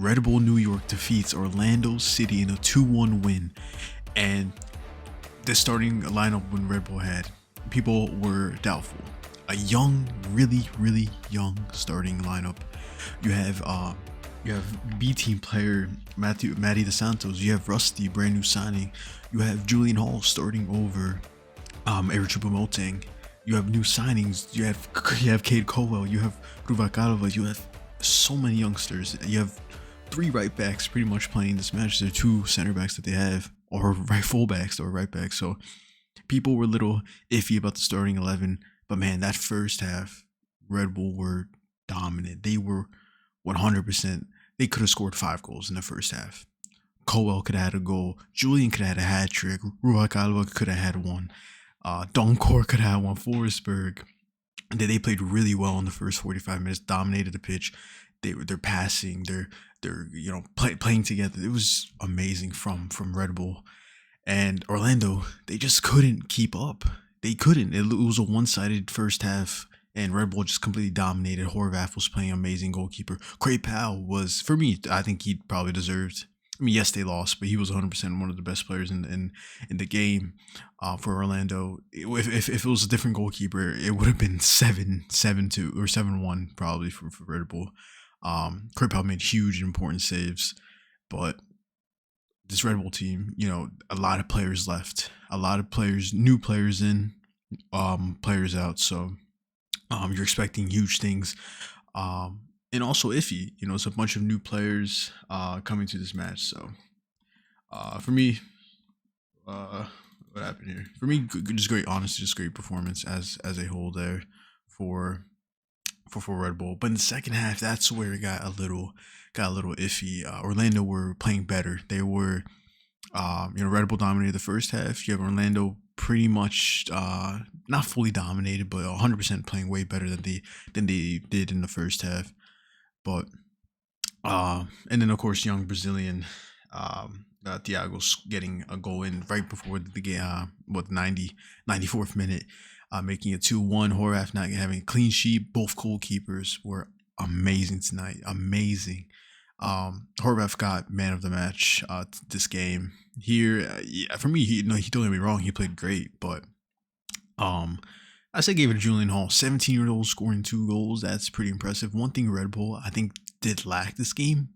Red Bull New York defeats Orlando City in a 2-1 win. And the starting lineup when Red Bull had, people were doubtful. A young, really young starting lineup. You have B team player Matty DeSantos. You have Rusty, brand new signing. You have Julian Hall starting over Eric Choupo-Moting. You have new signings. You have Cade Cowell. You have Ruvalcaba. You have so many youngsters. You have 3 right backs pretty much playing this match. There are 2 center backs that they have, or right fullbacks or right backs. So people were a little iffy about the starting 11. But man, that first half, Red Bull were dominant. They were 100%. They could have scored 5 goals in the first half. Cowell could have had a goal. Julian could have had a hat trick. Ruvalcaba could have had one. Donkor could have had one. Forsberg. They played really well in the first 45 minutes. Dominated the pitch. They're passing. They're playing together. It was amazing from Red Bull. And Orlando, they just couldn't keep up. They couldn't. It was a one-sided first half, and Red Bull just completely dominated. Horvath was playing amazing goalkeeper. Craig Powell was, for me, I think he probably deserved. I mean, yes, they lost, but he was 100% one of the best players in the game for Orlando. If it was a different goalkeeper, it would have been 7-2 or 7-1 probably for Red Bull. Craig Powell made huge important saves, but this Red Bull team, a lot of players left, a lot of players, new players in, players out. So you're expecting huge things. And also iffy, it's a bunch of new players coming to this match. So for me, what happened here? For me, just great, honestly, just great performance as a whole there for Red Bull. But in the second half, that's where it got a little iffy. Orlando were playing better. They were, Red Bull dominated the first half. You have Orlando pretty much not fully dominated, but 100% playing way better than they did in the first half. But and then of course young Brazilian Thiago's getting a goal in right before the game, 94th minute, making it 2-1. Horvath not having a clean sheet. Both goalkeepers were amazing tonight. Amazing. Horvath got man of the match this game. Here, for me, he don't get me wrong, he played great, but I say gave it to Julian Hall. 17-year-old scoring 2 goals. That's pretty impressive. One thing Red Bull, I think, did lack this game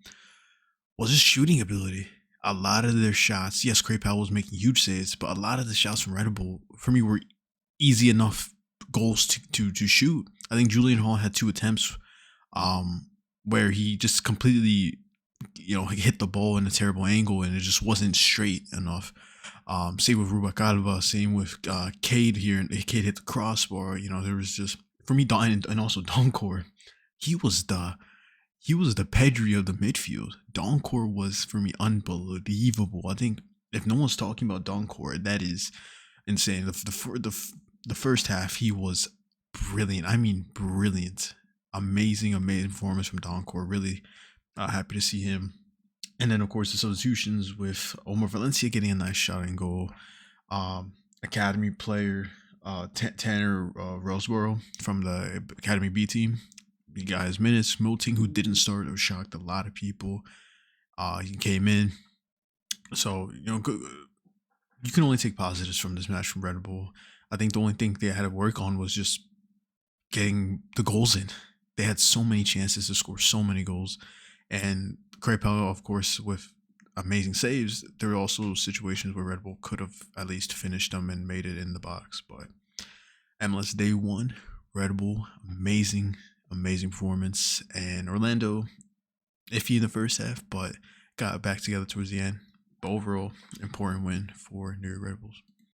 was his shooting ability. A lot of their shots, yes, Craig Powell was making huge saves, but a lot of the shots from Red Bull, for me, were easy enough goals to shoot. I think Julian Hall had 2 attempts where he just completely, hit the ball in a terrible angle and it just wasn't straight enough. Same with Ruvalcaba, same with Cade here, and Cade hit the crossbar. There was just, for me, and also Donkor, he was the Pedri of the midfield. Donkor was, for me, unbelievable. I think if no one's talking about Donkor, that is insane. The first half, he was brilliant. I mean, brilliant. Amazing performance from Donkor. Really happy to see him. And then, of course, the substitutions with Omar Valencia getting a nice shot and goal. Academy player Tanner Roseborough from the Academy B team. He got his minutes. Moting, who didn't start, or shocked a lot of people. He came in. So, you can only take positives from this match from Red Bull. I think the only thing they had to work on was just getting the goals in. They had so many chances to score so many goals. And Craig Powell, of course, with amazing saves, there were also situations where Red Bull could have at least finished them and made it in the box. But MLS Day 1, Red Bull, amazing performance. And Orlando, iffy in the first half, but got back together towards the end. But overall, important win for New York Red Bulls.